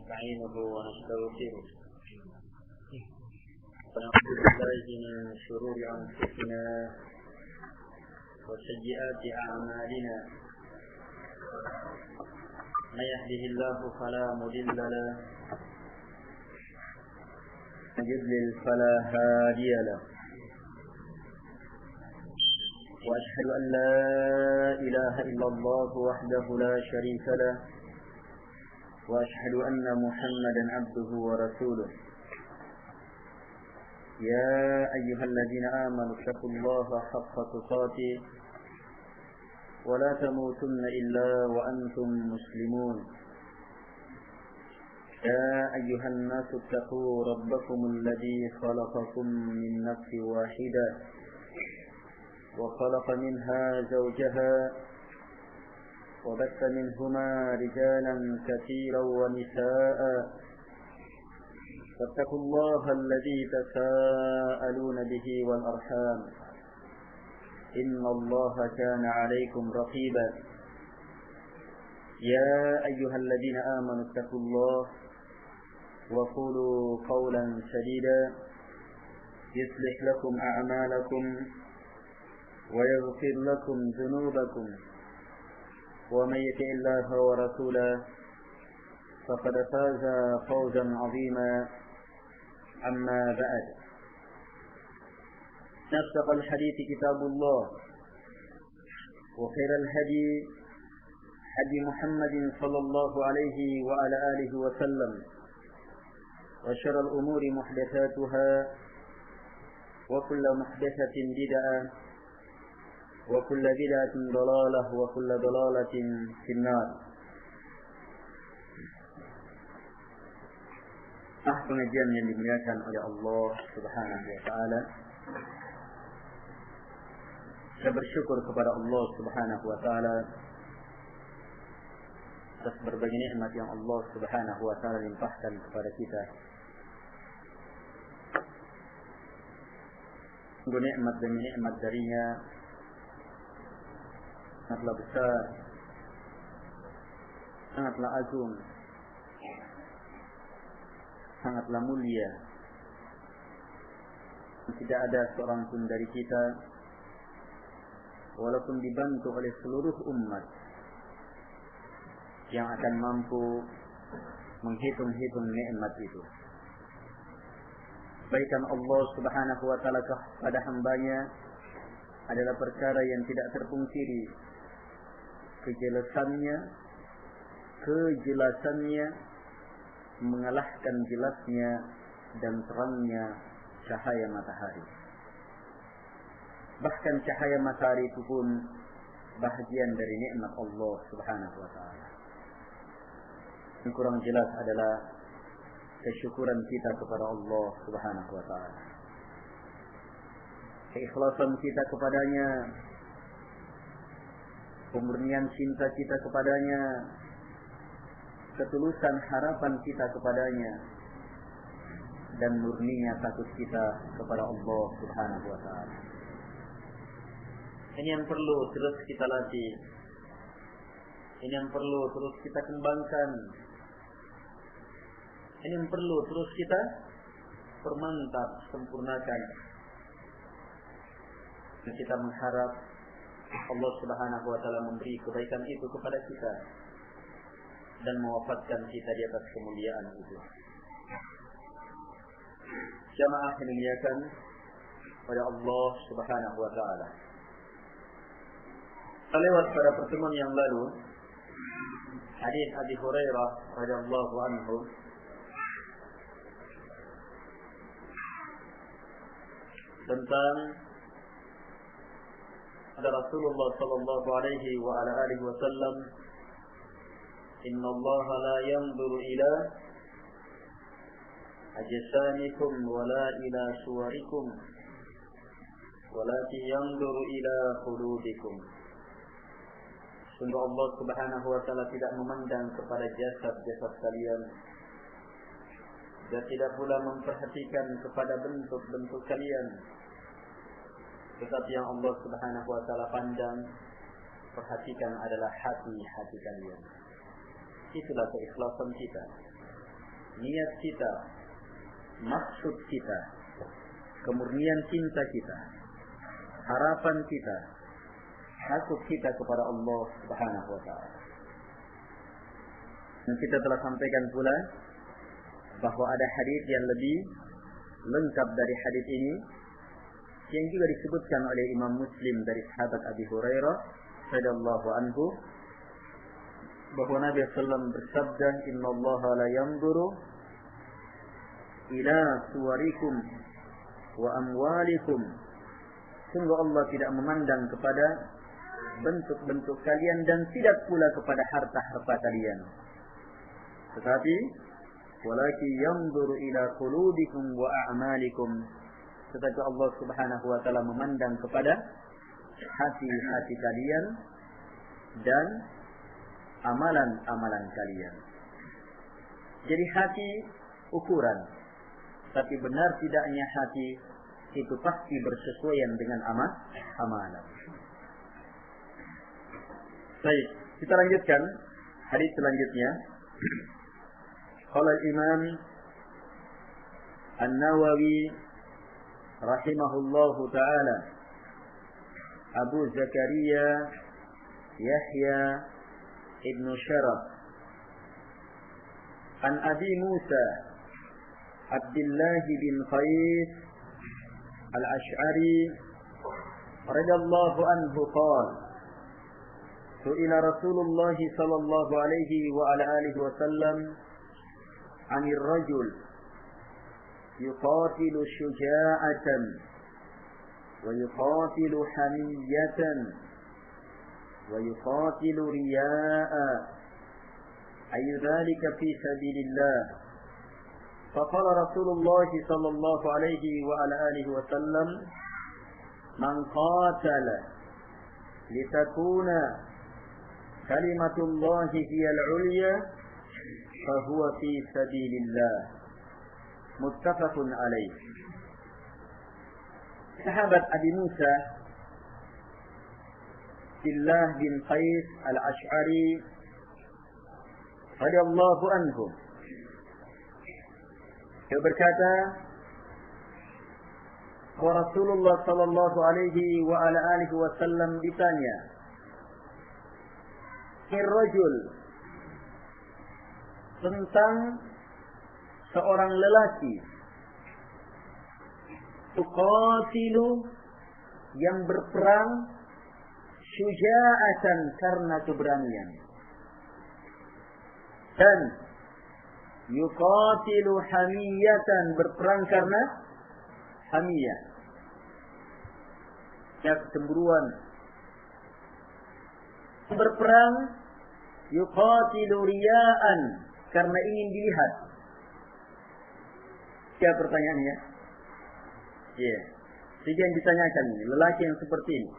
ونستعينه ونستغفره ونعوذ بالله من شرور أنفسنا وسيئات أعمالنا من يهده الله فلا مضل له ومن يضلل فلا هادي له وأشهد أن لا إله إلا الله وحده لا شريك له وأشهد أن محمدا عبده ورسوله يا أيها الذين آمنوا اتقوا الله حق تقاته ولا تموتن إلا وأنتم مسلمون يا أيها الناس اتقوا ربكم الذي خلقكم من نفس واحدة وخلق منها زوجها وبث منهما رجالا كثيرا ونساء فاتقوا الله الذي تساءلون به والأرحام إن الله كان عليكم رقيبا يا أيها الذين آمنوا اتقوا الله وقولوا قولا سديدا يصلح لكم أعمالكم ويغفر لكم ذنوبكم ومن يطع الله ورسوله فقد فاز فوزا عظيما أما بعد أصدق الحديث كتاب الله وخير الهدي هدي محمد صلى الله عليه وعلى آله وسلم وشر الأمور محدثاتها وكل محدثة بدعة وكل بدعة ضلالة وكل ضلالة في النار. Pengajian yang dimuliakan oleh Allah Subhanahu wa taala. Saya bersyukur kepada Allah Subhanahu wa taala atas berbagai nikmat yang Allah Subhanahu wa taala limpahkan kepada kita. Sungguh nikmat demi nikmat darinya sangatlah besar, sangatlah agung, sangatlah mulia. Tidak ada seorang pun dari kita, walaupun dibantu oleh seluruh umat, yang akan mampu menghitung-hitung nikmat itu. Kebaikan Allah Subhanahu wa taala kepada hambanya adalah perkara yang tidak terpungkiri. Kejelasannya mengalahkan jelasnya dan terangnya cahaya matahari. Bahkan cahaya matahari itu pun bahagian dari nikmat Allah Subhanahu wa taala. Yang kurang jelas adalah kesyukuran kita kepada Allah Subhanahu wa taala. Keikhlasan kita kepadanya, pemurnian cinta kita kepadanya, ketulusan harapan kita kepadanya, dan murninya takut kita kepada Allah Subhanahu wa taala. Ini yang perlu terus kita latih. Ini yang perlu terus kita kembangkan. Ini yang perlu terus kita permantap, sempurnakan. Dan kita mengharap Allah Subhanahu wa taala memberi kebaikan itu kepada kita dan mewafatkan kita di atas kemuliaan itu. Jamaah yang dimuliakan oleh Allah Subhanahu wa taala. Lewat pada pertemuan yang lalu hadis Abi Hurairah radhiyallahu anhu tentang ada Rasulullah sallallahu alaihi wa ala alihi wasallam, inna Allah la yanzuru ila ajsamikum wa la ila suwarikum walakin yanzuru ila qulubikum. Sungguh Allah Subhanahu wa taala tidak memandang kepada jasad-jasad kalian dan tidak pula memperhatikan kepada bentuk-bentuk kalian, tetapi yang Allah Subhanahu wa taala pandang, perhatikan adalah hati-hati kalian. Itulah keikhlasan kita. niat kita, maksud kita, kemurnian cinta kita, harapan kita, takut kita kepada Allah Subhanahu wa taala. Dan kita telah sampaikan pula bahwa ada hadis yang lebih lengkap dari hadis ini yang juga disebutkan oleh Imam Muslim dari sahabat Abi Hurairah radhiyallahu anhu bahwa Nabi sallallahu alaihi wasallam bersabda, "Innallaha la yanzuru ila suwarikum wa amwalikum." Sungguh Allah tidak memandang kepada bentuk-bentuk kalian dan tidak pula kepada harta-harta kalian. Tetapi walakin yanzuru ila qulubikum wa a'malikum. Tetapi Allah Subhanahu wa taala memandang kepada hati-hati kalian dan amalan-amalan kalian. Jadi hati ukuran, tapi benar tidaknya hati itu pasti bersesuaian dengan amalan. Baik, kita lanjutkan hadis selanjutnya. Qala al-Imam An-Nawawi rahimahullahu taala, Abu Zakaria Yahya ibn Sharaf an Abi Musa Abdullah bin Qais al-Ash'ari radhiyallahu anhu qala su'ila Rasulullah sallallahu alaihi wa ala alihi wa sallam 'anil rajul yuqatilu syuja'atan wa yuqatilu hamiyatan wa yuqatilu riya'a ayu dhalika fi sabilillah. Faqala Rasulullah sallallahu alaihi wa ala alihi wa sallam, man qatala litakuna kalimatullahi hiyal ulya fahuwa fi sabilillah. Muttafaqun alaih. Sahabat Abi Musa Abdullah bin Qais al-Ash'ari radhiyallahu anhu, dia berkata bahwa Rasulullah sallallahu alaihi wa ala alihi wasallam ditanya, "Ar-rajul," tentang seorang lelaki, tuqatilu, yang berperang, syuja'atan, karena keberanian, dan yuqatilu hamiyatan, berperang karena hamiyah, kecemburuan. Berperang yuqatilu riya'an, karena ingin dilihat. Siapa pertanyaannya? Ya, tiga yang ditanyakan ini, lelaki yang seperti ini.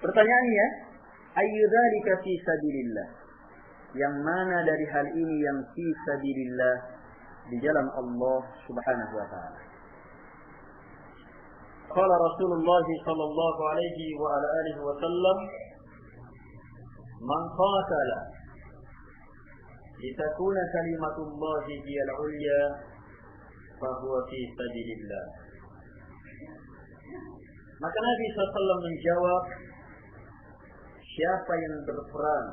Pertanyaannya, ayyudzalika fi sabilillah, yang mana dari hal ini yang fi sabilillah, di jalan Allah Subhanahu wa taala. Qala Rasulullah sallallahu alaihi wa ala alihi wa sallam, man qatala litakuna kalimatullahi hiyal ulya fahuwa fi sabilillah. Maka Nabi SAW menjawab, siapa yang berperang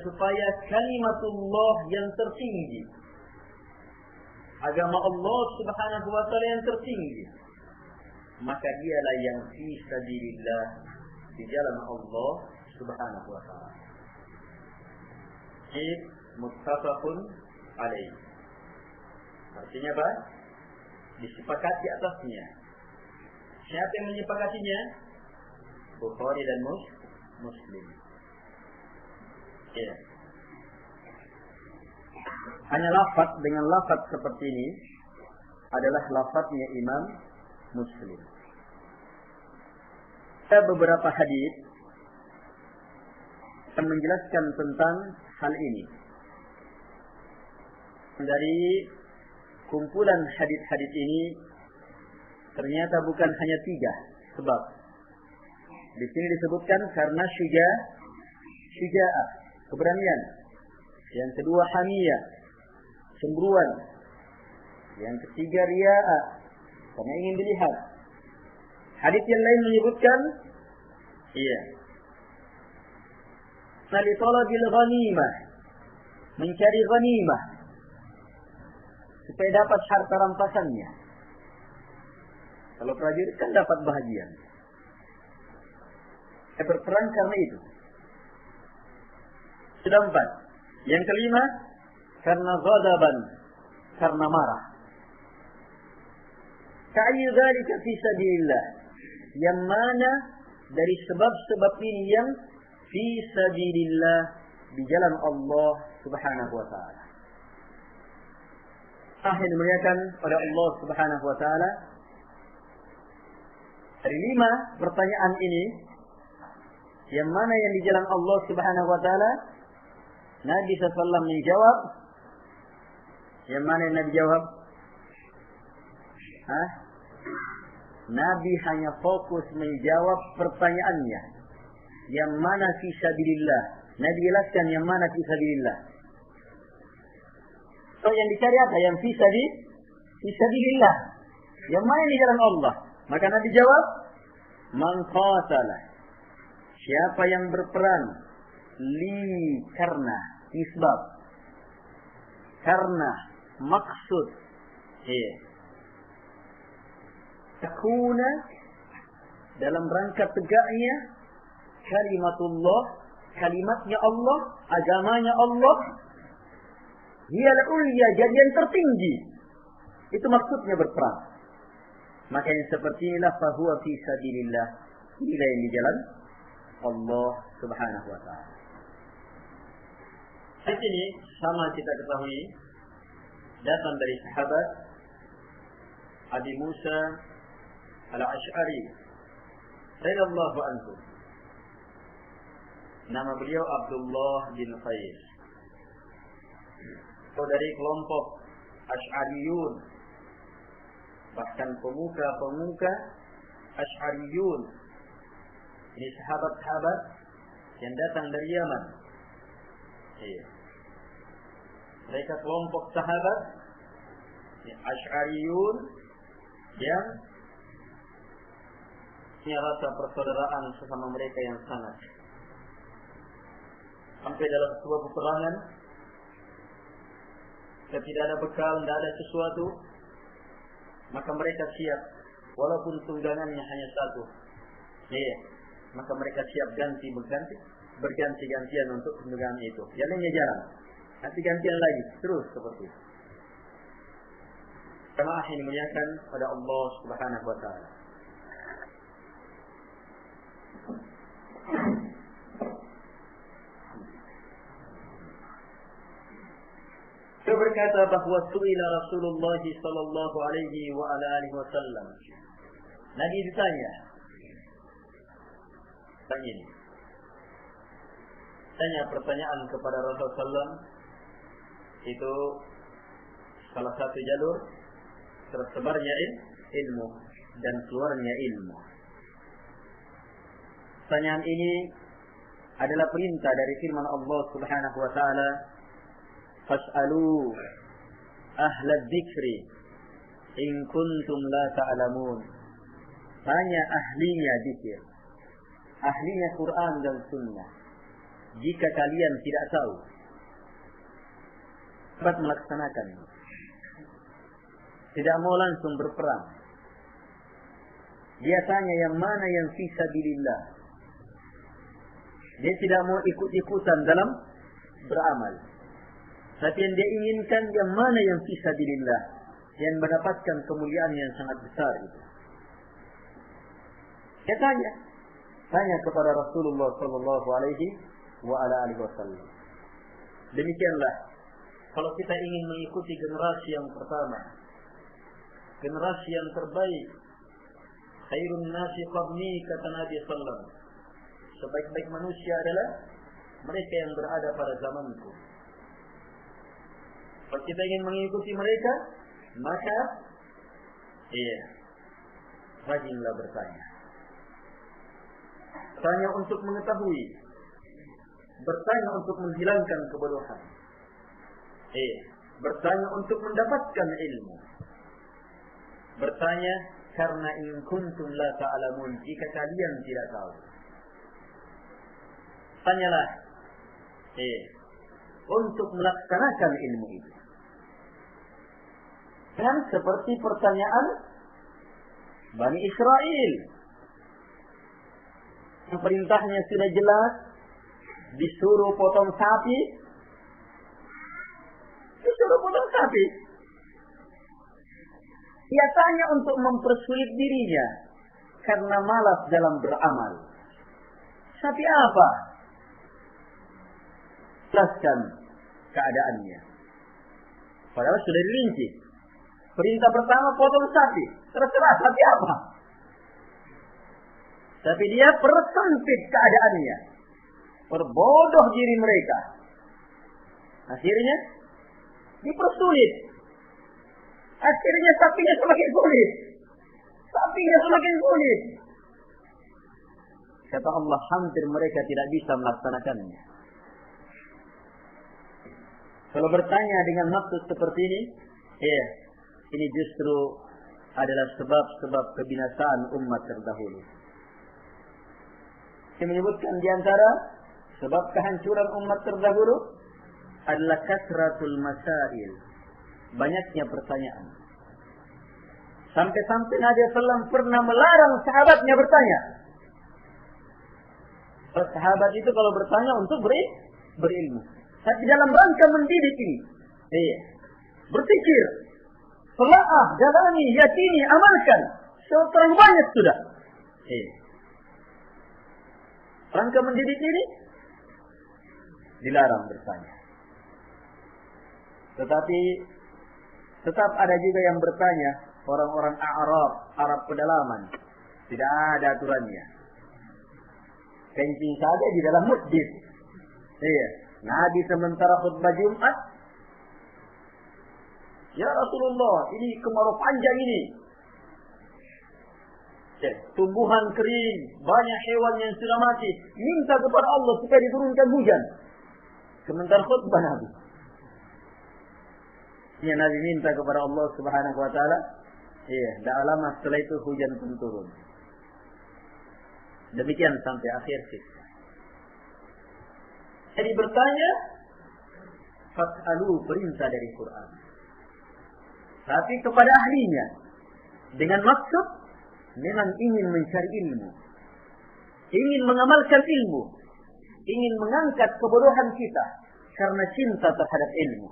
supaya kalimatullah yang tertinggi, agama Allah Subhanahu wa taala yang tertinggi, maka dialah yang fi sabilillah, di jalan Allah Subhanahu wa taala. Muttafaqun alaih. Artinya apa? Disepakati atasnya. Siapa yang menyepakatinya? Bukhari dan Muslim. Ya. Hanya lafaz dengan lafaz seperti ini adalah lafaznya Imam Muslim. Ada beberapa hadis yang menjelaskan tentang hal ini. Dari kumpulan hadis-hadis ini ternyata bukan hanya 3 sebab. Di sini disebutkan karena syuja'ah, keberanian. Yang kedua hamiyah, cemburuan. Yang ketiga riya'a, karena ingin dilihat. Hadis yang lain menyebutkan li talabil ghanimah, mencari ghanimah supaya dapat harta rampasannya. Kalau prajurit kan dapat bahagian. Berperang karena itu. Sudah 4. Yang kelima, karena ghadaban, karena marah. Ka'ayyu dzalika fi sabilillah. Yang mana dari sebab-sebab ini yang fi sabilillah, di jalan Allah Subhanahu wa taala. Yang dimuliakan oleh Allah Subhanahu wa taala. Dari 5 pertanyaan ini, yang mana yang di jalan Allah Subhanahu wa taala? Nabi sallallahu menjawab. Yang mana yang Nabi jawab? Nabi hanya fokus menjawab pertanyaannya. Yang mana fi sabilillah? Nabi jelaskan yang mana fi sabilillah. So yang dicari apa? Yang fi sabilillah. Yang mana di jalan Allah? Maka Nabi jawab, man qatala. Siapa yang berperang karena isbab, karena maksud, takuna, dalam rangka tegaknya kalimatullah, kalimatnya Allah, agamanya Allah, hiyal ulya, jadi yang tertinggi. Itu maksudnya berperang. Maka yang seperti inilah fahuwa fi sabilillah. Inilah yang di jalan Allah Subhanahu wa taala. Ayat ini sama kita ketahui datang dari sahabat Abi Musa Al-Asy'ari radhiyallahu anhu. Nama beliau Abdullah bin Qais. Dari kelompok Asy'ariyun, bahkan pemuka-pemuka Asy'ariyun. Ini sahabat-sahabat yang datang dari Yaman. Mereka kelompok sahabat Asy'ariyun yang punya rasa persaudaraan sesama mereka yang sangat. Sampai dalam sebuah peperangan, tidak ada bekal, tidak ada sesuatu, maka mereka siap, walaupun tunggangannya hanya satu. Maka mereka siap berganti-gantian untuk tunggangan itu. Yang lainnya jarang. Nanti gantian lagi, terus seperti itu. Jamaah yang dimuliakan pada Allah Subhanahu wa taala. Dia berkata bahwa su'ila Rasulullah sallallahu alaihi wa ala alihi wasallam. Nabi ditanya. Tanya pertanyaan kepada Rasulullah sallallahu, itu salah satu jalur tersebarnya ilmu dan keluarnya ilmu. Pertanyaan ini adalah perintah dari firman Allah Subhanahu wa taala, fas'alu ahla dzikri in kuntum la ta'lamun. Tanya ahlinya zikir, ahlinya Quran dan Sunnah, jika kalian tidak tahu. Dapat melaksanakan, tidak mau langsung berperang. Dia tanya yang mana yang fi sabilillah. Dia tidak mau ikut-ikutan dalam beramal, tapi yang dia inginkan yang mana yang fi sabilillah, yang mendapatkan kemuliaan yang sangat besar itu. Dia tanya kepada Rasulullah sallallahu alaihi wa ala alihi wasallam. Demikianlah kalau kita ingin mengikuti generasi yang pertama, generasi yang terbaik, khairun nasi qabli, kata Nabi sallallahu alaihi wasallam, sebaik-baik manusia adalah mereka yang berada pada zamanku. Kalau kita ingin mengikuti mereka, maka rajinlah bertanya. Tanya untuk mengetahui, bertanya untuk menghilangkan kebodohan. Bertanya untuk mendapatkan ilmu. Bertanya karena in kuntum la ta'lamun, jika kalian tidak tahu. Tanyalah untuk melaksanakan ilmu itu. Dan seperti pertanyaan Bani Israel, perintahnya sudah jelas, disuruh potong sapi, Dia tanya untuk mempersulit dirinya karena malas dalam beramal. Sapi apa? Jelaskan keadaannya. Padahal sudah dirinci. Perintah pertama potong sapi. Terserah sapi apa. Tapi dia persempit keadaannya. Perbodoh diri mereka. Akhirnya dipersulit. Akhirnya sapinya semakin sulit. Kata Allah, hampir mereka tidak bisa melaksanakannya. Kalau bertanya dengan maksud seperti ini, ini justru adalah sebab-sebab kebinasaan umat terdahulu. Saya menyebutkan di antara sebab kehancuran umat terdahulu adalah kasratul masail, banyaknya pertanyaan. Sampai-sampai Nabi SAW pernah melarang sahabatnya bertanya. Sahabat itu kalau bertanya untuk berilmu. Tapi dalam rangka mendidik ini, berpikir, telaah, jalani, yakini, amalkan. Terlalu banyak sudah. Rangka mendidik ini dilarang bertanya. Tetapi tetap ada juga yang bertanya, orang-orang Arab pedalaman. Tidak ada aturannya. Kencing saja di dalam masjid. Nabi sementara khutbah Jumat, ya Rasulullah, ini kemarau panjang ini. Tumbuhan kering, banyak hewan yang sudah mati. Minta kepada Allah supaya diturunkan hujan. Sementara khutbah Nabi. Ya, Nabi minta kepada Allah Subhanahu wa taala. Tak lama setelah itu hujan pun turun. Demikian sampai akhir kisah. Jadi bertanya, fas'alu, perintah dari Quran. Tapi kepada ahlinya, dengan maksud memang ingin mencari ilmu, ingin mengamalkan ilmu, ingin mengangkat kebodohan kita karena cinta terhadap ilmu.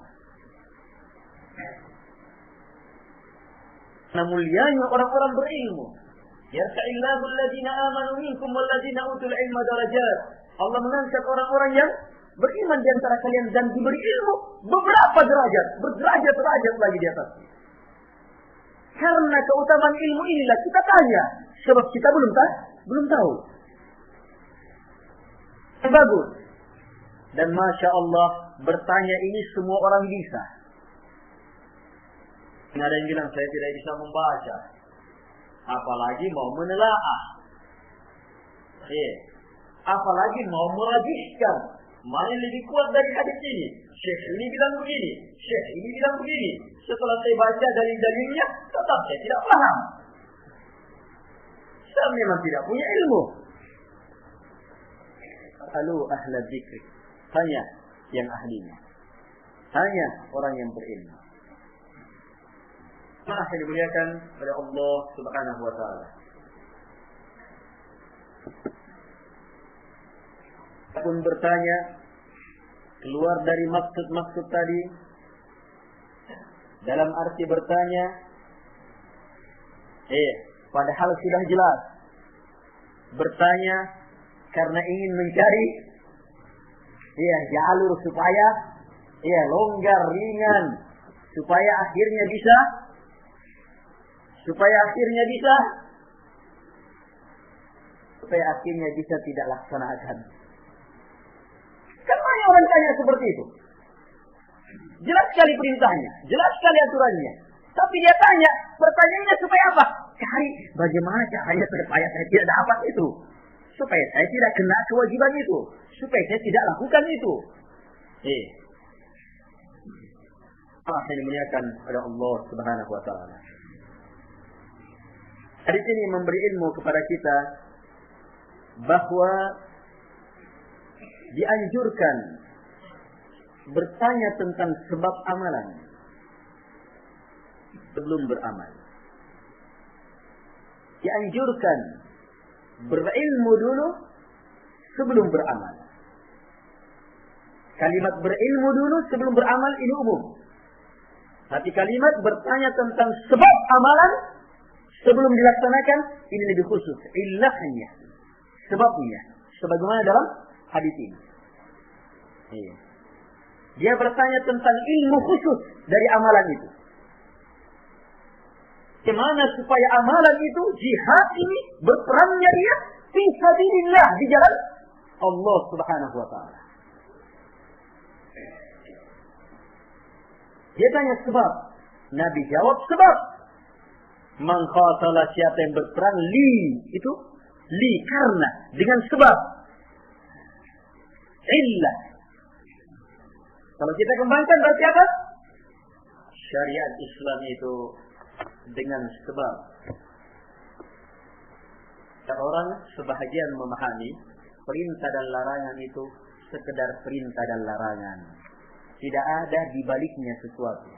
Nah, mulianya orang-orang berilmu. Yarfa'illahu alladhina amanu minkum walladhina utul ilma darajat. Allah mengangkat orang-orang yang beriman di antara kalian dan diberi ilmu beberapa derajat, berderajat-derajat lagi di atasnya. Karena keutamaan ilmu inilah kita tanya, sebab kita belum tahu. Bagus. Dan Masya Allah, bertanya ini semua orang bisa. Ada yang bilang saya tidak bisa membaca, apalagi mau menelaah. Apalagi mau merajihkan mana yang lebih kuat dari hadis ini. Syekh ini bilang begini, Syekh ini bilang begini. Setelah saya baca dalil-dalilnya, tetap saya tidak paham. Saya memang tidak punya ilmu. Alu ahla dzikri, tanya yang ahlinya, tanya orang yang berilmu. Maaf yang dimuliakan oleh Allah Subhanahu wa taala. Pun bertanya keluar dari maksud-maksud tadi, dalam arti bertanya padahal sudah jelas bertanya karena ingin mencari jalur supaya longgar, ringan, supaya akhirnya bisa tidak laksanakan. Kan banyak orang tanya seperti itu. Jelas sekali perintahnya, jelas sekali aturannya. Tapi dia tanya, pertanyaannya supaya apa? Cari bagaimana caranya supaya saya tidak dapat itu. Supaya saya tidak kena kewajiban itu. Supaya saya tidak lakukan itu. yang dimuliakan oleh Allah Subhanahu wa taala. Hadis ini memberi ilmu kepada kita bahwa dianjurkan bertanya tentang sebab amalan sebelum beramal. Dianjurkan berilmu dulu sebelum beramal. Kalimat berilmu dulu sebelum beramal ini umum. Tapi kalimat bertanya tentang sebab amalan sebelum dilaksanakan ini lebih khusus. Illahnya, sebabnya, sebagaimana dalam hadis ini. Dia bertanya tentang ilmu khusus dari amalan itu. Bagaimana supaya amalan itu, jihad ini, berperannya dia fi sabilillah, di jalan Allah Subhanahu wa taala. Dia tanya sebab. Nabi jawab sebab. Man qatala, siapa yang berperang, itu li, karena, dengan sebab. Illah. Kalau kita kembangkan berarti apa? Syariat Islam itu dengan sebab. Orang sebahagian memahami perintah dan larangan itu sekedar perintah dan larangan. Tidak ada di baliknya sesuatu.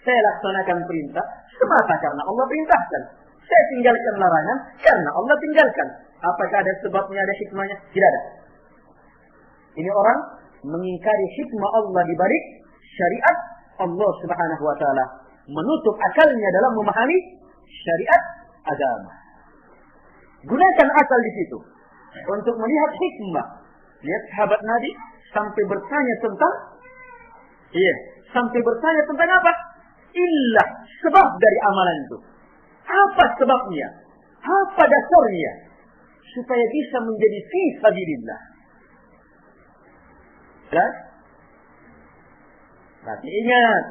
Saya laksanakan perintah semata karena Allah perintahkan. Saya tinggalkan larangan karena Allah tinggalkan. Apakah ada sebabnya, ada hikmahnya? Tidak ada. Ini orang mengingkari hikmah Allah di balik syariat Allah Subhanahu wa taala, menutup akalnya dalam memahami syariat agama. Gunakan akal di situ untuk melihat hikmah. Lihat sahabat Nabi sampai bertanya tentang sampai bertanya tentang apa? Illah, sebab dari amalan itu. Apa sebabnya? Apa dasarnya? Supaya bisa menjadi fi sabilillah. Jelas? Tapi ingat,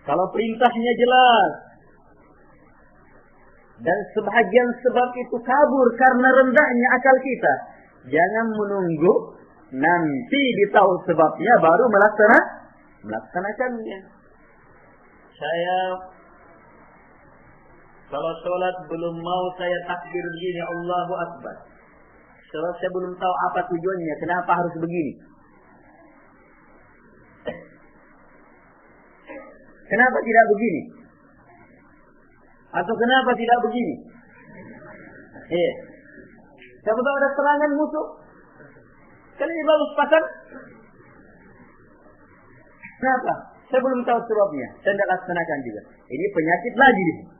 kalau perintahnya jelas dan sebahagian sebab itu kabur karena rendahnya akal kita, jangan menunggu nanti ditahu sebabnya baru melaksanakannya. Saya kalau sholat belum mau saya takbir begini, Allahu Akbar. Sebab saya belum tahu apa tujuannya, kenapa harus begini. Kenapa tidak begini? Atau kenapa tidak begini? Siapa tahu ada serangan musuh. Kan ini bagus pasang. Kenapa? Saya belum tahu sebabnya. Saya tidak laksanakan juga. Ini penyakit lagi.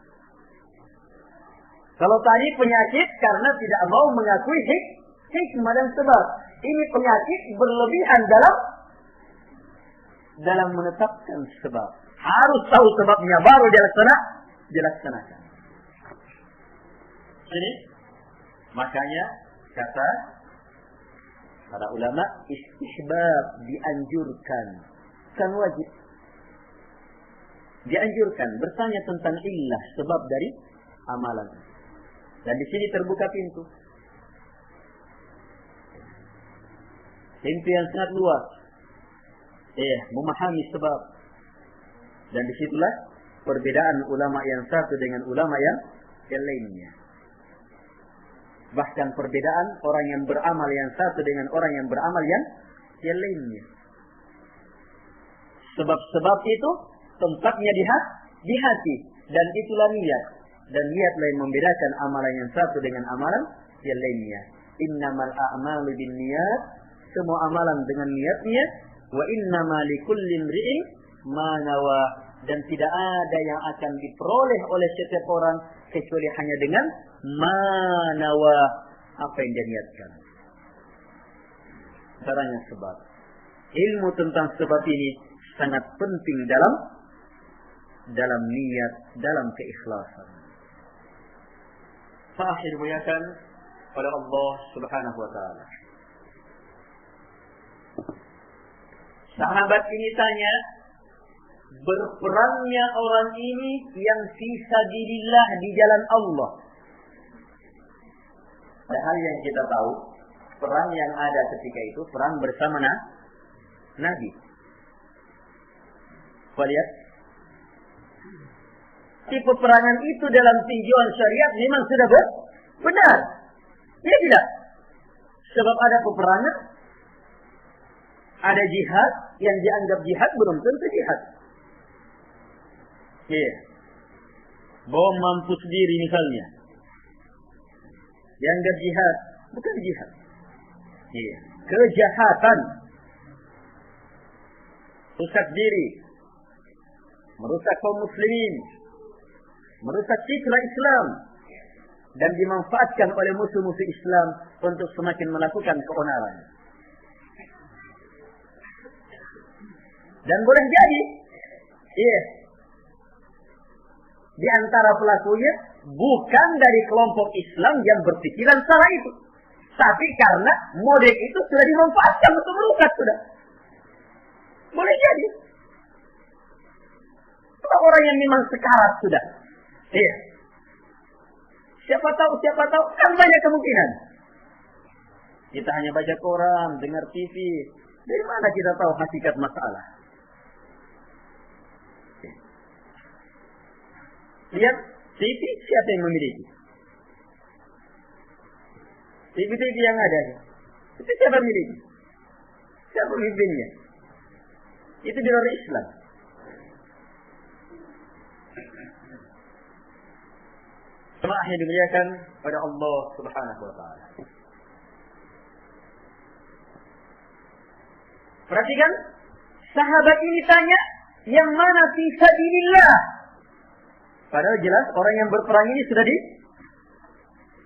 Kalau tadi penyakit karena tidak mau mengakui hikmah dan sebab. Ini penyakit berlebihan dalam menetapkan sebab. Harus tahu sebabnya baru dilaksanakan. Jadi makanya kata para ulama, istihbab, dianjurkan, bukan wajib. Dianjurkan bertanya tentang illah, sebab dari amalan. Dan di sini terbuka pintu. Pintu yang sangat luas. Memahami sebab. Dan disitulah perbedaan ulama yang satu dengan ulama yang lainnya. Bahkan perbedaan orang yang beramal yang satu dengan orang yang beramal yang lainnya. Sebab-sebab itu tempatnya di hati. Dan itulah niat. Dan niatlah yang membedakan amalan yang satu dengan amalan yang lainnya. Innamal a'malu binniyat. Semua amalan dengan niatnya. Wa innama likulli imri'in ma nawa. Dan tidak ada yang akan diperoleh oleh setiap orang kecuali hanya dengan ma nawa, apa yang dia niatkan. Caranya sebab. Ilmu tentang sebab ini sangat penting dalam niat, dalam keikhlasan. Fa'akhir muliakan oleh Allah Subhanahu wa taala. Sahabat ini tanya, berperangnya orang ini yang fisabilillah di jalan Allah. Padahal yang kita tahu, perang yang ada ketika itu perang bersama Nabi. Coba lihat. Si peperangan itu dalam tinjauan syariat memang sudah benar. Ya tidak? Sebab ada peperangan, ada jihad yang dianggap jihad belum tentu jihad. Iya. Bom mampus diri misalnya. Dianggap jihad, bukan jihad. Iya. Kejahatan. Rusak diri. Merusak kaum muslimin. Merusak citra Islam. Dan dimanfaatkan oleh musuh-musuh Islam untuk semakin melakukan keonaran. Dan boleh jadi, iya, di antara pelakunya bukan dari kelompok Islam yang berpikiran salah itu, tapi karena model itu sudah dimanfaatkan untuk merusak sudah. Boleh jadi. Orang yang memang sekarat sudah. Iya. Siapa tahu, kan banyak kemungkinan. Kita hanya baca koran, dengar TV. Dari mana kita tahu hakikat masalah? Lihat, TV siapa yang memiliki? TV yang ada. Itu siapa memiliki? Siapa pemimpinnya? Itu di luar Islam. Jemaah yang dimuliakan pada Allah Subhanahu wa taala. Perhatikan, sahabat ini tanya, yang mana fi sabilillah? Padahal jelas orang yang berperang ini sudah di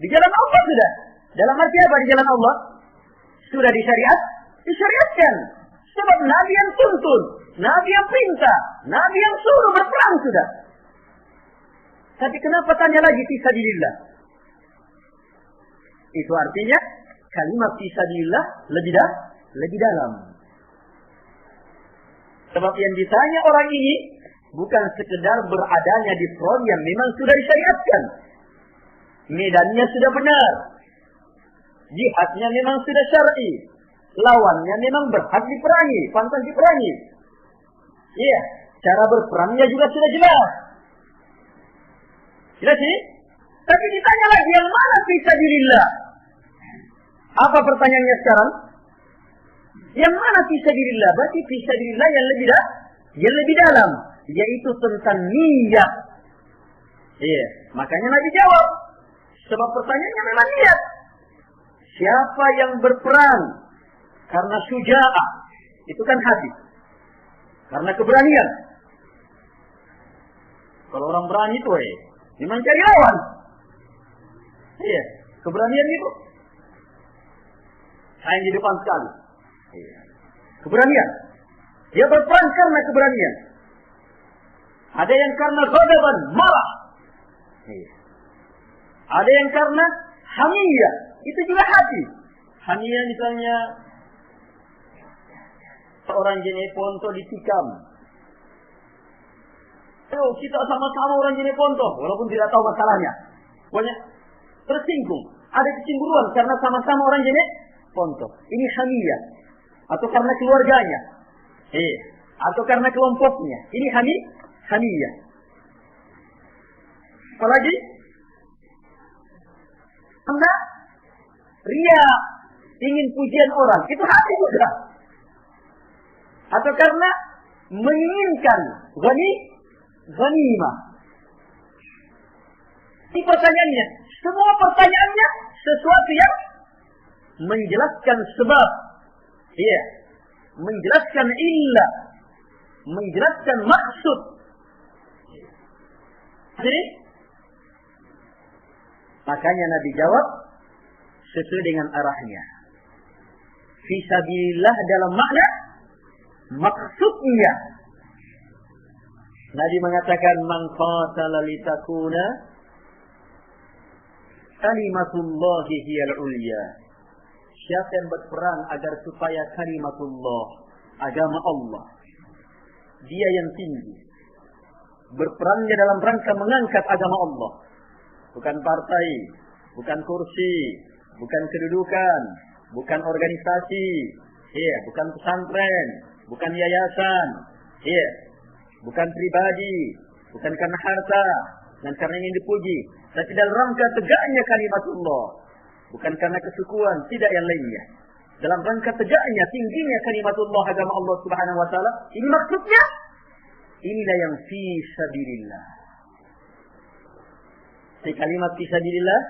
jalan Allah sudah. Dalam arti apa di jalan Allah? Sudah disyariatkan. Sebab Nabi yang tuntun, Nabi yang perintah, Nabi yang suruh berperang sudah. Tapi kenapa tanya lagi fisabilillah? Itu artinya kalimat fisabilillah lebih dalam. Sebab yang ditanya orang ini bukan sekedar beradanya di front yang memang sudah disyariatkan. Medannya sudah benar. Jihadnya memang sudah syar'i. Lawannya memang berhak diperangi, pantas diperangi. Iya, cara berperangnya juga sudah jelas. Jelas ini? Tapi ditanya lagi yang mana fisabilillah? Apa pertanyaannya sekarang? Yang mana fisabilillah? Berarti fisabilillah yang lebih dalam, yaitu tentang niat. Iya, makanya Nabi jawab. Sebab pertanyaannya memang niat. Siapa yang berperang karena syuja'ah? Itu kan hati. Karena keberanian. Kalau orang berani itu memang cari lawan. Iya, keberanian itu. Sayang di depan sekali. Iya. Keberanian. Dia berperang karena keberanian. Ada yang karena ghadaban, marah. Iya. Ada yang karena hamiyah. Itu juga hati. Hamiyah misalnya seorang Jeneponto ditikam. Ayo kita sama-sama orang Jeneponto, walaupun tidak tahu masalahnya. Pokoknya tersinggung. Ada kecemburuan karena sama-sama orang Jeneponto. Ini hamiyah. Atau karena keluarganya. Atau karena kelompoknya. Ini hamiyah. Apalagi karena ria, ingin pujian orang, itu hati juga. Atau karena menginginkan ghanimah. Ini pertanyaannya. Semua pertanyaannya sesuatu yang menjelaskan sebab. Iya. Menjelaskan illah. Menjelaskan maksud. Jadi, makanya Nabi jawab sesuai dengan arahnya. Fisabilillah dalam makna maksudnya. Nabi mengatakan man qatala litakuna kalimatullahi hiyal ulya. Siapa yang berperang agar supaya kalimatullah, agama Allah, dia yang tinggi. Berperangnya dalam rangka mengangkat agama Allah. Bukan partai, bukan kursi, bukan kedudukan, bukan organisasi, bukan pesantren, bukan yayasan, bukan pribadi, bukan karena harta, dan karena ingin dipuji, tapi dalam rangka tegaknya kalimatullah, bukan karena kesukuan, tidak yang lainnya. Dalam rangka tegaknya, tingginya kalimatullah, agama Allah Subhanahu wa taala. Ini maksudnya, inilah yang fi sabilillah. Si kalimat fi sabilillah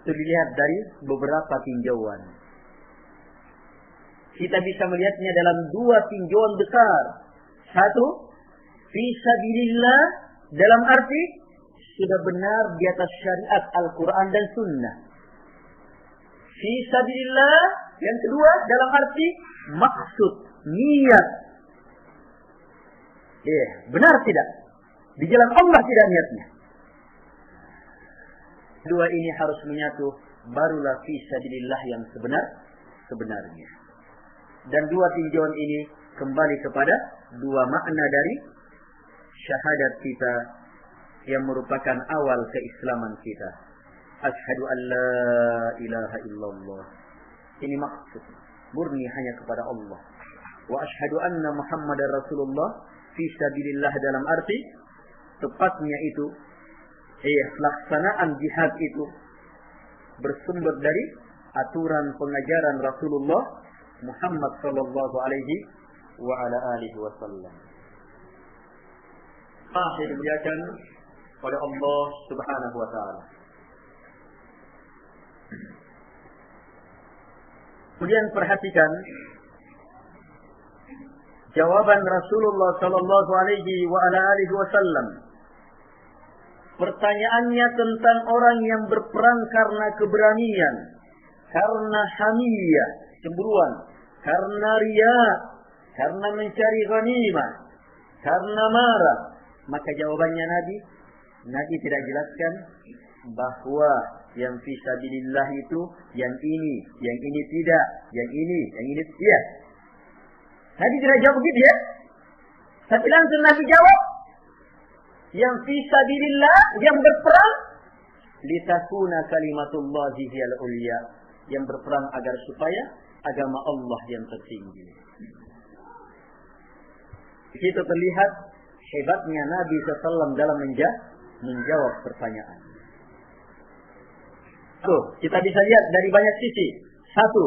terlihat dari beberapa tinjauan. Kita bisa melihatnya dalam dua tinjauan besar. Satu, fi sabilillah dalam arti sudah benar di atas syariat Al-Quran dan Sunnah. Fi sabilillah yang kedua dalam arti maksud, niat. Benar tidak? Di jalan Allah tidak niatnya. Dua ini harus menyatu, barulah fi sabilillah yang sebenarnya. Dan dua tinjauan ini kembali kepada dua makna dari syahadat kita yang merupakan awal keislaman kita. Asyhadu an la ilaha illallah. Ini maksud murni hanya kepada Allah. Wa asyhadu anna Muhammadar Rasulullah fi sabilillah dalam arti tepatnya itu pelaksanaan jihad itu bersumber dari aturan pengajaran Rasulullah Muhammad sallallahu alaihi wa ala alihi wasallam. Saya dimuliakan oleh Allah Subhanahu wa taala. Kemudian perhatikan jawaban Rasulullah sallallahu alaihi wa ala alihi wasallam. Pertanyaannya tentang orang yang berperang karena keberanian, karena hamiyah, cemburuan, karena riya, karena mencari ghanimah, karena marah. Maka jawabannya Nabi tidak jelaskan bahwa yang fisabilillah itu yang ini tidak, yang ini tidak. Nabi tidak jawab begitu ya. Tapi langsung Nabi jawab, yang fisabilillah, yang berperang, litakuna kalimatullahi hiyal ulya, yang berperang agar supaya agama Allah yang tertinggi. Di situ terlihat hebatnya Nabi SAW dalam menjawab pertanyaan. Kita bisa lihat dari banyak sisi. Satu,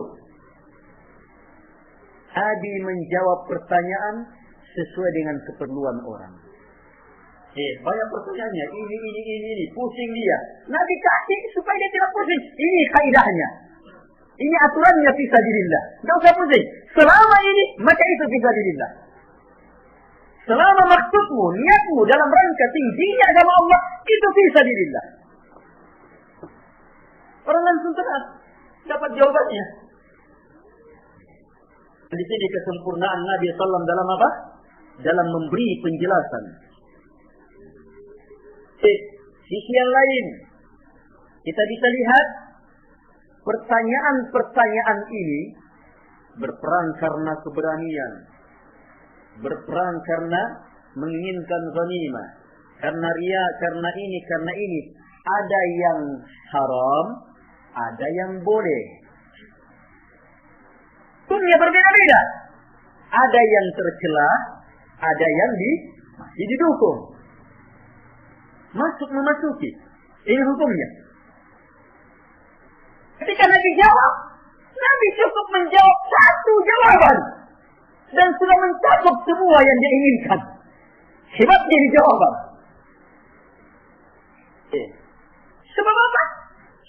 Nabi menjawab pertanyaan sesuai dengan keperluan orang. Banyak pertanyaannya, ini, pusing dia. Nabi kasih supaya dia tidak pusing. Ini kaidahnya. Ini aturannya fisabilillah. Tidak usah pusing. Selama ini, maka itu fisabilillah. Selama maksudmu, niatmu dalam rangka tingginya agama Allah, itu fisabilillah. Orang langsung terang dapat jawabannya. Di sini kesempurnaan Nabi SAW dalam apa? Dalam memberi penjelasan. Sisi yang lain, kita bisa lihat pertanyaan-pertanyaan ini berperang karena keberanian, berperang karena menginginkan ghanimah, karena riya, karena ini. Ada yang haram, ada yang boleh. Dunia berbeda-beda. Ada yang tercela, ada yang masih didukung. Memasuki. Ini hukumnya. Ketika Nabi jawab, Nabi cukup menjawab satu jawaban. Dan sudah mencakup semua yang dia inginkan. Hebatnya di jawaban. Sebab apa?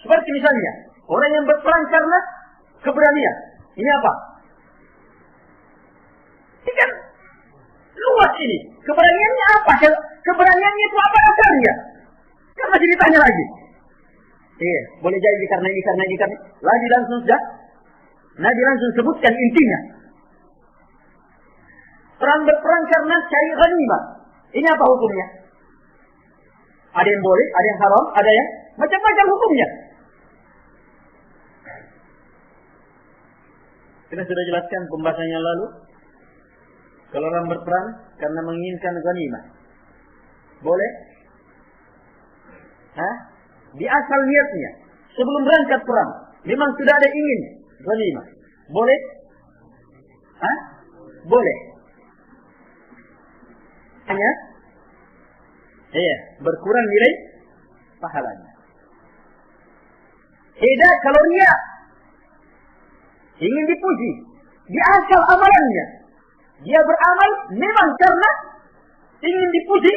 Seperti misalnya, orang yang berperang karena keberanian. Ini apa? Ini kan luas ini. Keberaniannya apa? Keberaniannya itu apa dasarnya? Kan masih ditanya lagi. Boleh jadi karena ini. Lagi langsung sudah. Nabi langsung sebutkan intinya. Perang berperang karena cari ghanimah. Ini apa hukumnya? Ada yang boleh, ada yang haram, ada yang macam-macam hukumnya. Kita sudah jelaskan pembahasannya lalu. Kalau orang berperang karena menginginkan ghanimah, boleh? Di asal niatnya, sebelum berangkat perang, memang sudah ada ingin ghanimah. Boleh? Boleh. hanya berkurang nilai pahalanya. Beda kalau riya, ingin dipuji, di asal amalannya, dia beramal memang karena ingin dipuji,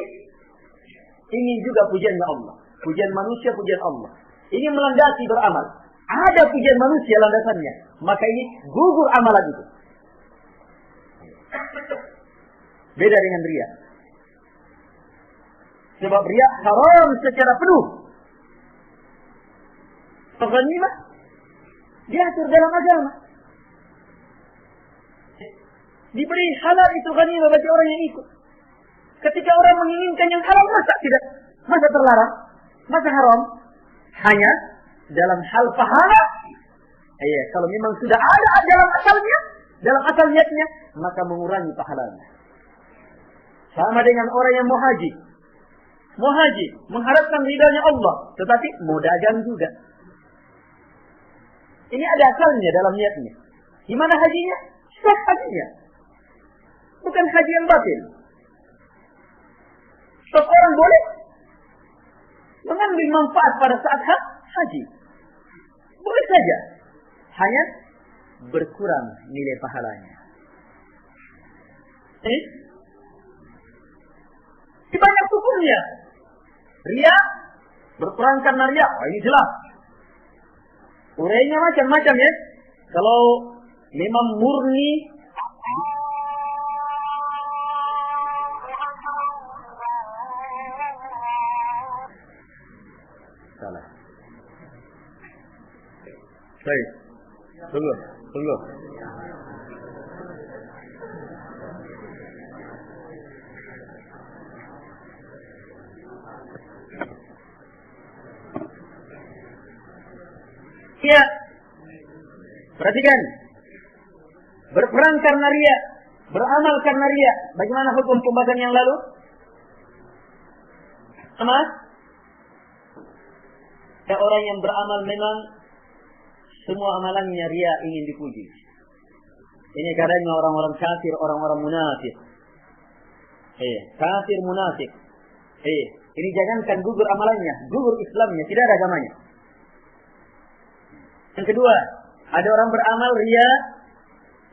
ingin juga pujiannya Allah, pujian manusia, pujian Allah, ingin melandasi beramal. Ada pujian manusia landasannya, maka ini gugur amalan itu. Beda dengan riya. Sebab riya haram secara penuh. Ghanimah diatur dalam agama. Diberi halal itu ghanimah bagi orang yang ikut. Ketika orang menginginkan yang halal, masa tidak? Masa terlarang? Masa haram? Hanya dalam hal pahala. Kalau memang sudah ada dalam asalnya, dalam asal niatnya, maka mengurangi pahalanya. Sama dengan orang yang mau haji. Mau haji, mengharapkan ridhanya Allah, tetapi mau dagang juga. Ini ada asalnya dalam niatnya. Di mana hajinya? Sah hajinya. Bukan haji yang batil. Setiap orang boleh mengambil manfaat pada saat haji. Boleh saja. Hanya berkurang nilai pahalanya. Di banyak hukumnya. Riya berperang karena riya. Ini jelas. Urainya macam-macam ya. Kalau memang murni salah. Baik. Tunggu. Ya, perhatikan. Berperang karena riya, beramal karena riya. Bagaimana hukum pembahasan yang lalu? Sama? Ada orang yang beramal memang semua amalannya riya, ingin dipuji. Ini kadangnya orang-orang kafir, orang-orang munafik. Kafir munafik. Ini jangankan gugur amalannya, gugur Islamnya, tidak ada agamanya. Yang kedua, ada orang beramal riya,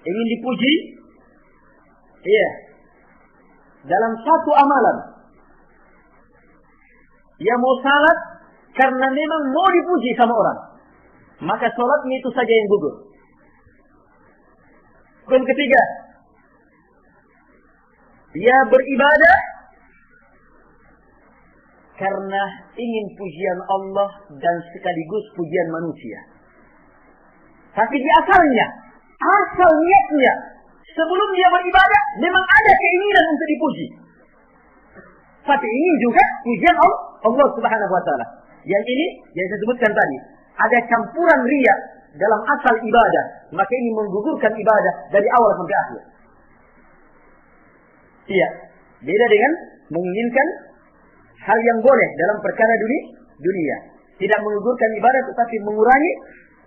ingin dipuji. Dalam satu amalan. Dia mau salat karena memang mau dipuji sama orang. Maka salatnya itu saja yang gugur. Hukum ketiga, dia beribadah karena ingin pujian Allah dan sekaligus pujian manusia. Tapi di asalnya, asal niatnya, sebelum dia beribadah, memang ada keinginan untuk dipuji. Tapi ingin juga pujian Allah Subhanahu wa Ta'ala. Yang ini, yang saya sebutkan tadi, ada campuran riya dalam asal ibadah, maka ini menggugurkan ibadah dari awal sampai akhir. Iya, beda dengan menginginkan hal yang boleh dalam perkara dunia. Tidak menggugurkan ibadah, tetapi mengurangi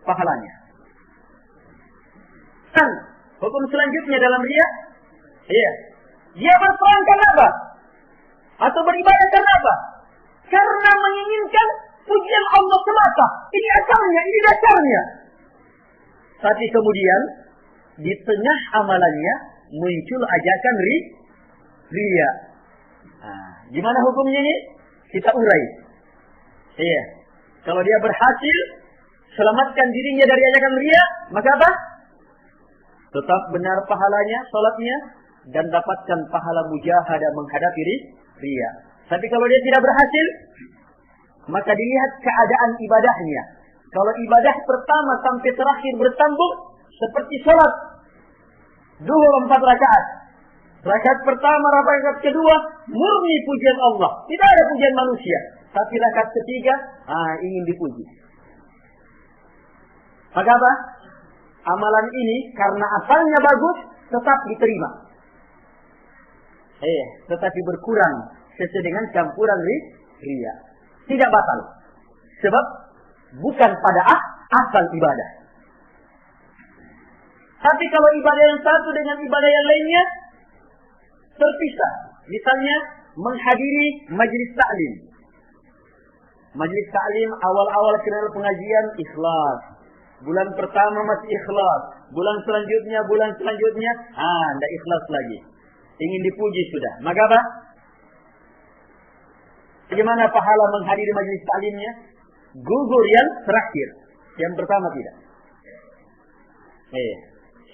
pahalanya. Dan hukum selanjutnya dalam riya, dia berperang karena apa? Atau beribadah karena apa? Karena menginginkan pujian Allah semata. Ini asalnya, ini dasarnya. Tapi kemudian di tengah amalannya muncul ajakan riya. Gimana hukumnya ini? Kita urai. Kalau dia berhasil selamatkan dirinya dari ajakan riya, maka apa? Tetap benar pahalanya, salatnya, dan dapatkan pahala mujahadah menghadapi riya. Tapi kalau dia tidak berhasil, maka dilihat keadaan ibadahnya. Kalau ibadah pertama sampai terakhir bersambung, seperti salat duhur 4 rakaat. Rakaat pertama, rakaat kedua, murni pujian Allah. Tidak ada pujian manusia. Tapi rakaat ketiga, ingin dipuji. Maka apa? Amalan ini karena asalnya bagus, tetap diterima. Tetapi berkurang sesuai dengan campuran riya. Tidak batal. Sebab bukan pada asal ibadah. Tapi kalau ibadah yang satu dengan ibadah yang lainnya terpisah, Misalnya menghadiri majelis taklim. Majelis taklim awal-awal kenal pengajian ikhlas. Bulan pertama masih ikhlas. Bulan selanjutnya, tidak ikhlas lagi. Ingin dipuji sudah. Maka apa? Bagaimana pahala menghadiri majelis taklimnya? Gugur yang terakhir. Yang pertama tidak.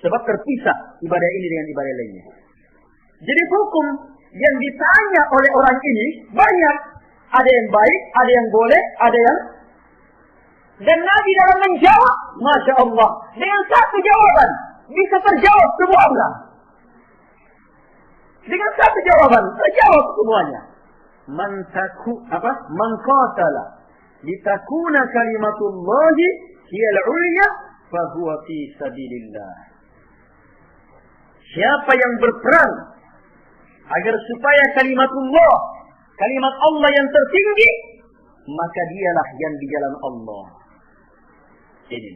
Sebab terpisah ibadah ini dengan ibadah lainnya. Jadi hukum yang ditanya oleh orang ini banyak. Ada yang baik, ada yang boleh, ada yang... Dan Nabi dalam menjawab, Masya Allah, dengan satu jawaban bisa terjawab semua orang. Dengan satu jawaban terjawab semuanya. Man qatala litakuna kalimatullahi hiyal ulya fahuwa fi sabilillah. Siapa yang berperang agar supaya kalimatullah, kalimat Allah yang tertinggi, maka dialah yang di jalan Allah. Ini.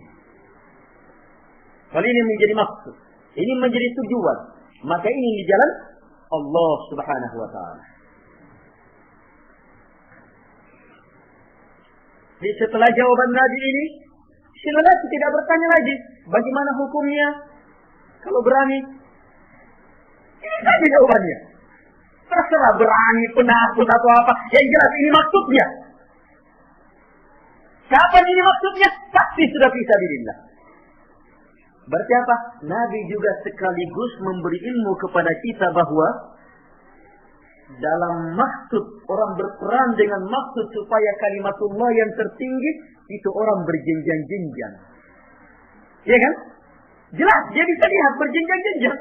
Kalau ini menjadi maksud, ini menjadi tujuan, maka ini di jalan Allah Subhanahu wa taala. Jadi setelah jawaban Nabi ini, si lelaki tidak bertanya lagi, bagaimana hukumnya? Kalau berani, ini saja jawabannya. Terserah berani, penakut atau apa, yang jelas ini maksudnya. Kapan ini maksudnya? Pasti sudah fisabilillah. Berarti apa? Nabi juga sekaligus memberi ilmu kepada kita bahwa dalam maksud orang berperan dengan maksud supaya kalimatullah yang tertinggi, itu orang berjenjang-jenjang. Ya kan? Jelas, dia bisa lihat berjenjang-jenjang.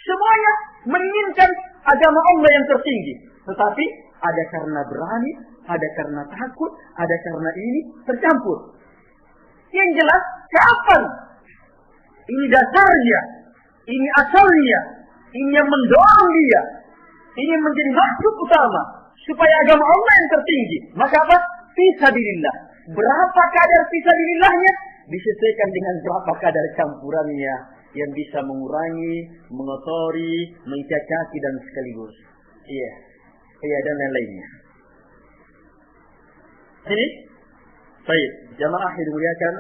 Semuanya menginginkan agama Allah yang tertinggi. Tetapi ada karena berani, ada karena takut, ada karena ini tercampur. Yang jelas, kapan? Ini dasarnya, ini asalnya, ini yang mendorong dia. Ini menjadi maksud utama supaya agama Allah yang tertinggi. Maka apa? Fisabilillah. Berapa kadar fisabilillahnya disesuaikan dengan berapa kadar campurannya yang bisa mengurangi, mengotori, mencacati dan sekaligus. Iya dan lain-lainnya. Jadi, baik, jamaah yang dimuliakan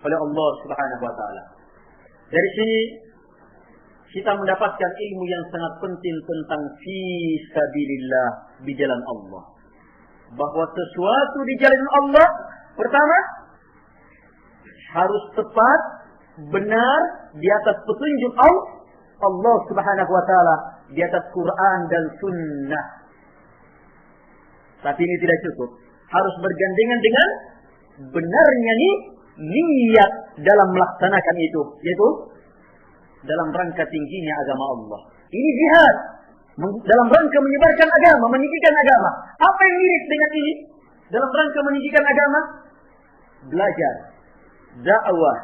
oleh Allah Subhanahu wa taala. Dari sini kita mendapatkan ilmu yang sangat penting tentang fisabilillah, di jalan Allah. Bahwa sesuatu di jalan Allah, pertama harus tepat, benar, di atas petunjuk Allah Subhanahu wa taala, di atas Quran dan Sunnah. Tapi ini tidak cukup. Harus bergandengan dengan benarnya niat dalam melaksanakan itu, yaitu dalam rangka tingginya agama Allah. Ini jihad dalam rangka menyebarkan agama, meninggikan agama. Apa yang mirip dengan ini? Dalam rangka meninggikan agama, belajar, dakwah,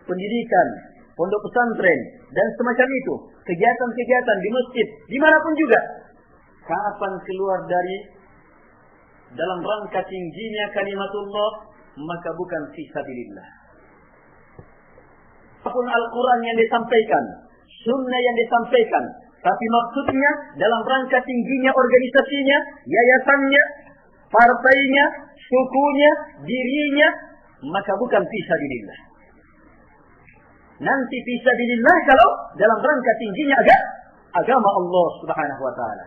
pendidikan, pondok pesantren dan semacam itu, kegiatan-kegiatan di masjid, dimanapun juga. Kapan keluar dari dalam rangka tingginya kalimatullah, maka bukan fisabilillah. Apapun Al-Quran yang disampaikan, sunnah yang disampaikan, tapi maksudnya dalam rangka tingginya organisasinya, yayasannya, partainya, sukunya, dirinya, maka bukan fisabilillah. Nanti fisabilillah kalau dalam rangka tingginya agama Allah Subhanahu wa taala.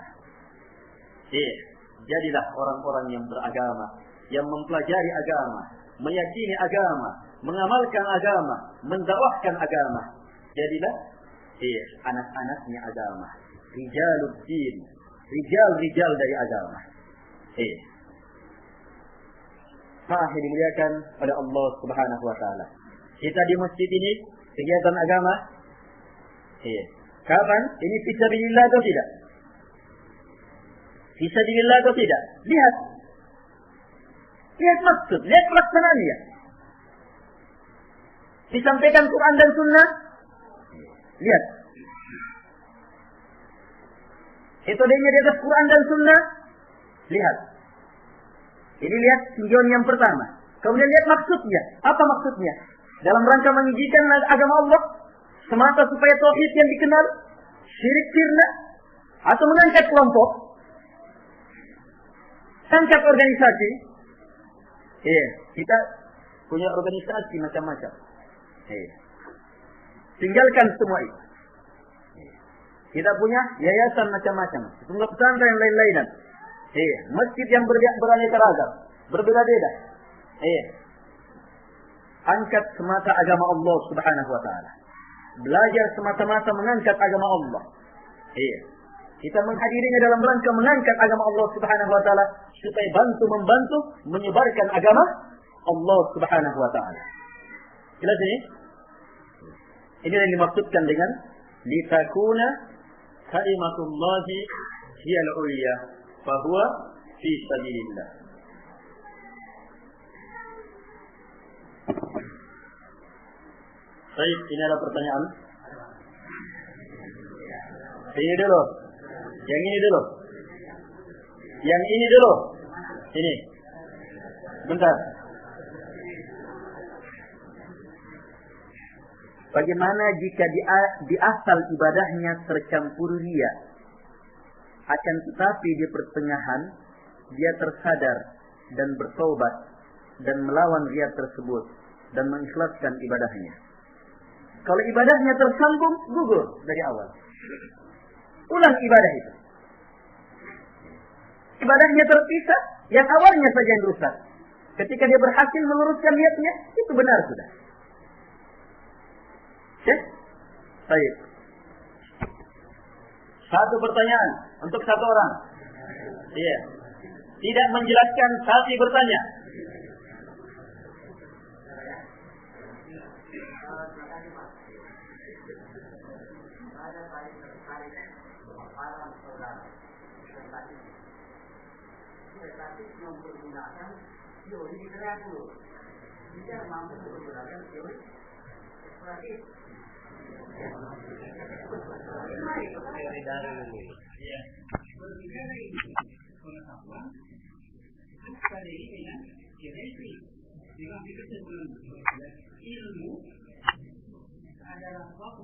Jadilah orang-orang yang beragama, yang mempelajari agama, meyakini agama, mengamalkan agama, mendakwahkan agama. Jadilah anak-anaknya agama, rijaluddin, rijal-rijal dari agama. Yang dimuliakan oleh Allah Subhanahu wa taala. Kita di masjid ini kegiatan agama. Kapan? Ini fisabilillah atau tidak? Fisabilillah atau tidak? Lihat. Lihat maksud, lihat pelaksanaannya. Disampaikan Quran dan Sunnah. Lihat. Metodenya di atas Quran dan Sunnah. Lihat. Ini lihat tinjauan yang pertama. Kemudian lihat maksudnya. Apa maksudnya? Dalam rangka meninggikan agama Allah semata supaya tauhid yang dikenal, syirik sirna, atau mengangkat kelompok, angkat organisasi. Iya, kita punya organisasi macam-macam. Iya. Tinggalkan semua itu. Kita punya yayasan macam-macam, pondok pesantren yang lain-lainan. Iya, masjid yang beraneka ragam, berbeda-beda. Iya. Angkat semata agama Allah Subhanahu wa taala. Belajar semata-mata mengangkat agama Allah. Iya. Kita menghadirinya dalam rangka mengangkat agama Allah Subhanahu wa taala supaya membantu menyebarkan agama Allah Subhanahu wa taala. Jelas ini? Ini yang dimaksudkan dengan litakuna kalimatullahi hiyal ulya fa huwa fi sabilillah. Baik, ini ada pertanyaan. Ini dulu. Yang ini dulu. Yang ini dulu. Ini. Bentar. Bagaimana jika di asal ibadahnya tercampur riya? Akan tetapi di pertengahan dia tersadar dan bertobat dan melawan riya tersebut dan mengikhlaskan ibadahnya. Kalau ibadahnya tersambung, gugur dari awal. Ulang ibadah itu. Ibadahnya terpisah, yang awalnya saja yang rusak. Ketika dia berhasil meluruskan niatnya, itu benar sudah. Ya? Baik. Satu pertanyaan untuk satu orang. Iya. Tidak menjelaskan, tapi bertanya. Menggunakan teori literatur, tidak mampu menggunakan teori eksploratif. Teori dari ini. Ya. Berbeda dari pengetahuan, pada ini dengan teori. Dengan kesimpulan ilmu adalah suatu